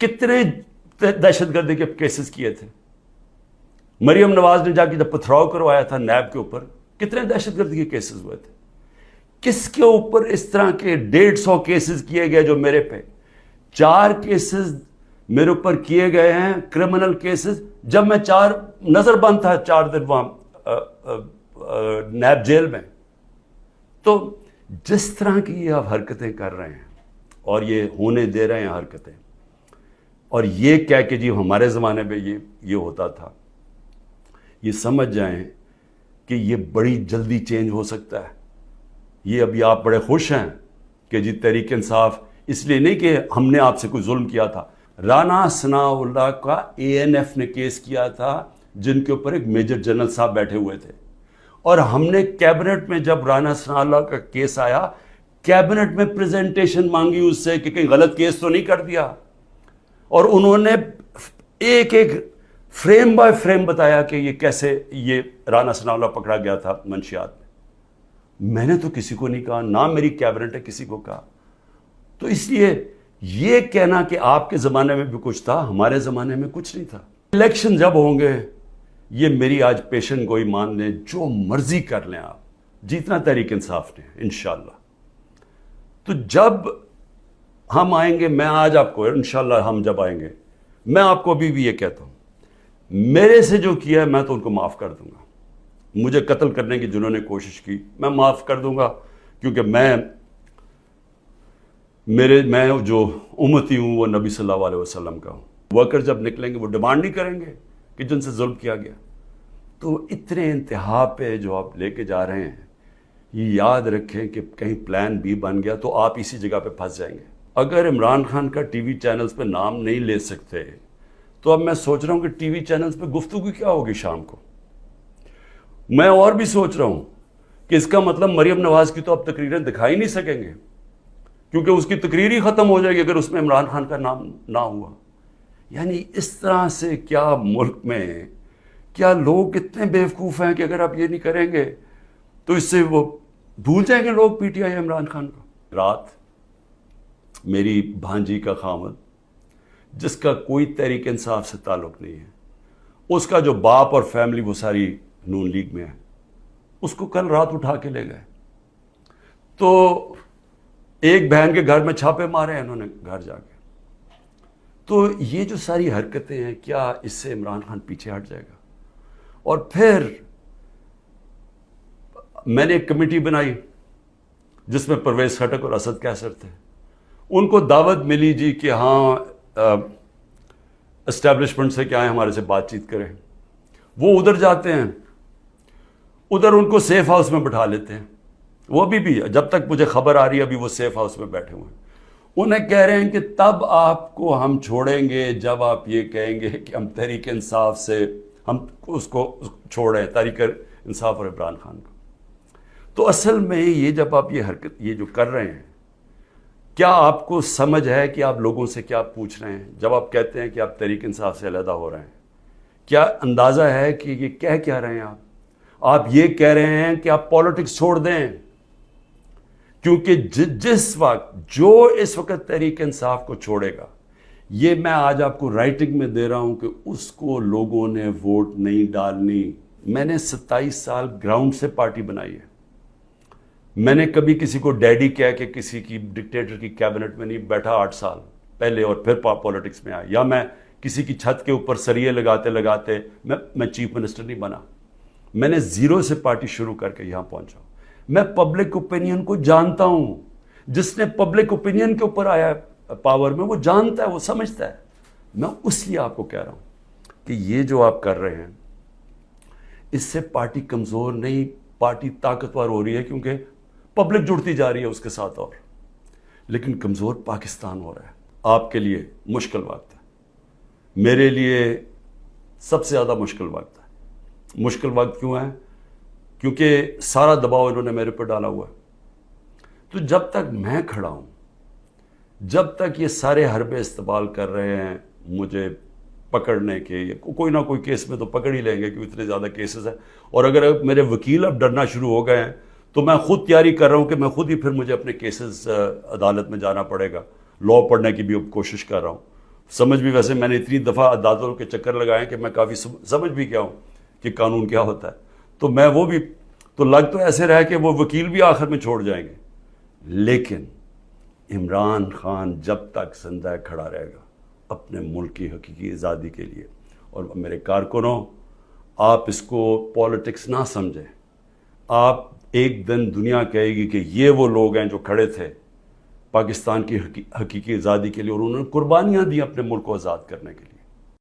کتنے دہشت گردی کے کیسز کیے تھے. مریم نواز نے جا کے جب پتھراؤ کروایا تھا نیب کے اوپر, کتنے دہشت گردی کے کیسز ہوئے تھے. کس کے اوپر اس طرح کے 150 کیسز کیے گئے جو میرے پہ 4 کیسز میرے اوپر کیے گئے ہیں کرمنل کیسز, جب میں نظر بند تھا 4 دن وہاں نیب جیل میں. تو جس طرح کی یہ آپ حرکتیں کر رہے ہیں اور یہ ہونے دے رہے ہیں حرکتیں, اور یہ کہہ کہ جی ہمارے زمانے میں یہ ہوتا تھا, یہ سمجھ جائیں کہ یہ بڑی جلدی چینج ہو سکتا ہے. یہ ابھی آپ بڑے خوش ہیں کہ جی تحریک انصاف, اس لیے نہیں کہ ہم نے آپ سے کوئی ظلم کیا تھا. رانا ثناءاللہ کا ANF نے کیس کیا تھا جن کے اوپر ایک میجر جنرل صاحب بیٹھے ہوئے تھے, اور ہم نے کیبنٹ میں جب رانا ثناءاللہ کا کیس آیا کیبنٹ میں پریزنٹیشن مانگی اس سے کہ کہیں غلط کیس تو نہیں کر دیا, اور انہوں نے ایک ایک فریم بائی فریم بتایا کہ یہ کیسے یہ رانا ثناءاللہ پکڑا گیا تھا منشیات میں. میں نے تو کسی کو نہیں کہا, نہ میری کیبنٹ نے کسی کو کہا. تو اس لیے یہ کہنا کہ آپ کے زمانے میں بھی کچھ تھا, ہمارے زمانے میں کچھ نہیں تھا. الیکشن جب ہوں گے, یہ میری آج پیشن گوئی مان لیں, جو مرضی کر لیں آپ, جیتنا تحریک انصاف نے انشاءاللہ. تو جب ہم آئیں گے, میں آج آپ کو انشاءاللہ ہم جب آئیں گے, میں آپ کو ابھی بھی یہ کہتا ہوں, میرے سے جو کیا ہے میں تو ان کو معاف کر دوں گا. مجھے قتل کرنے کی جنہوں نے کوشش کی میں معاف کر دوں گا, کیونکہ میں جو امتی ہوں وہ نبی صلی اللہ علیہ وسلم کا ہوں. ورکر جب نکلیں گے وہ ڈیمانڈ نہیں کریں گے کہ جن سے ظلم کیا گیا. تو اتنے انتہا پہ جو آپ لے کے جا رہے ہیں, یہ یاد رکھیں کہ کہیں پلان B بن گیا تو آپ اسی جگہ پہ پھنس جائیں گے. اگر عمران خان کا ٹی وی چینلز پہ نام نہیں لے سکتے تو اب میں سوچ رہا ہوں کہ ٹی وی چینلز پہ گفتگو کیا ہوگی شام کو. میں اور بھی سوچ رہا ہوں کہ اس کا مطلب مریم نواز کی تو اب تقریریں دکھائی نہیں سکیں گے, کیونکہ اس کی تقریر ہی ختم ہو جائے گی اگر اس میں عمران خان کا نام نہ ہوا. یعنی اس طرح سے کیا ملک میں کیا لوگ اتنے بیوقوف ہیں کہ اگر آپ یہ نہیں کریں گے تو اس سے وہ بھول جائیں گے لوگ PTI عمران خان کو. رات میری بھانجی کا خامد جس کا کوئی تحریک انصاف سے تعلق نہیں ہے, اس کا جو باپ اور فیملی وہ ساری نون لیگ میں ہے, اس کو کل رات اٹھا کے لے گئے. تو ایک بہن کے گھر میں چھاپے مارے ہیں انہوں نے گھر جا کے. تو یہ جو ساری حرکتیں ہیں, کیا اس سے عمران خان پیچھے ہٹ جائے گا؟ اور پھر میں نے ایک کمیٹی بنائی جس میں پرویز خٹک اور اسد کیسر تھے. ان کو دعوت ملی جی کہ ہاں اسٹیبلشمنٹ سے کیا ہے ہمارے سے بات چیت کریں. وہ ادھر جاتے ہیں, ادھر ان کو سیف ہاؤس میں بٹھا لیتے ہیں. وہ بھی جب تک مجھے خبر آ رہی ہے ابھی وہ سیف ہاؤس میں بیٹھے ہوئے ہیں. انہیں کہہ رہے ہیں کہ تب آپ کو ہم چھوڑیں گے جب آپ یہ کہیں گے کہ ہم تحریک انصاف سے ہم اس کو چھوڑیں, تحریک انصاف اور عمران خان کو. تو اصل میں یہ جب آپ یہ حرکت یہ جو کر رہے ہیں, کیا آپ کو سمجھ ہے کہ آپ لوگوں سے کیا پوچھ رہے ہیں جب آپ کہتے ہیں کہ آپ تحریک انصاف سے علیحدہ ہو رہے ہیں؟ کیا اندازہ ہے کہ یہ کہہ کیا رہے ہیں آپ یہ کہہ رہے ہیں کہ آپ پالیٹکس چھوڑ دیں, کیونکہ جس وقت جو اس وقت تحریک انصاف کو چھوڑے گا, یہ میں آج آپ کو رائٹنگ میں دے رہا ہوں کہ اس کو لوگوں نے ووٹ نہیں ڈالنی. میں نے 27 سال گراؤنڈ سے پارٹی بنائی ہے. میں نے کبھی کسی کو ڈیڈی کہہ کے کسی کی ڈکٹیٹر کی کیبنٹ میں نہیں بیٹھا 8 سال پہلے اور پھر پالیٹکس میں آیا, یا میں کسی کی چھت کے اوپر سریے لگاتے لگاتے میں چیف منسٹر نہیں بنا. میں نے 0 سے پارٹی شروع کر کے یہاں پہنچا. میں پبلک اوپینین کو جانتا ہوں. جس نے پبلک اوپینین کے اوپر آیا پاور میں وہ جانتا ہے, وہ سمجھتا ہے. میں اس لیے آپ کو کہہ رہا ہوں کہ یہ جو آپ کر رہے ہیں اس سے پارٹی کمزور نہیں, پارٹی طاقتور ہو رہی ہے, کیونکہ پبلک جڑتی جا رہی ہے اس کے ساتھ, اور لیکن کمزور پاکستان ہو رہا ہے. آپ کے لیے مشکل وقت ہے, میرے لیے سب سے زیادہ مشکل وقت ہے. مشکل وقت کیوں ہے؟ کیونکہ سارا دباؤ انہوں نے میرے پر ڈالا ہوا ہے. تو جب تک میں کھڑا ہوں, جب تک یہ سارے حربے استعمال کر رہے ہیں مجھے پکڑنے کے, کوئی نہ کوئی کیس میں تو پکڑ ہی لیں گے کیونکہ اتنے زیادہ کیسز ہیں, اور اگر میرے وکیل اب ڈرنا شروع ہو گئے ہیں تو میں خود تیاری کر رہا ہوں کہ میں خود ہی پھر مجھے اپنے کیسز عدالت میں جانا پڑے گا. لا پڑھنے کی بھی اب کوشش کر رہا ہوں. سمجھ بھی ویسے میں نے اتنی دفعہ عدالتوں کے چکر لگائے ہیں کہ میں کافی سمجھ بھی گیا ہوں کہ قانون کیا ہوتا ہے. تو میں وہ بھی تو لگ تو ایسے رہا کہ وہ وکیل بھی آخر میں چھوڑ جائیں گے، لیکن عمران خان جب تک زندہ کھڑا رہے گا اپنے ملک کی حقیقی آزادی کے لیے. اور میرے کارکنوں، آپ اس کو پالیٹکس نہ سمجھیں. آپ ایک دن دنیا کہے گی کہ یہ وہ لوگ ہیں جو کھڑے تھے پاکستان کی حقیقی آزادی کے لیے اور انہوں نے قربانیاں دی اپنے ملک کو آزاد کرنے کے لیے.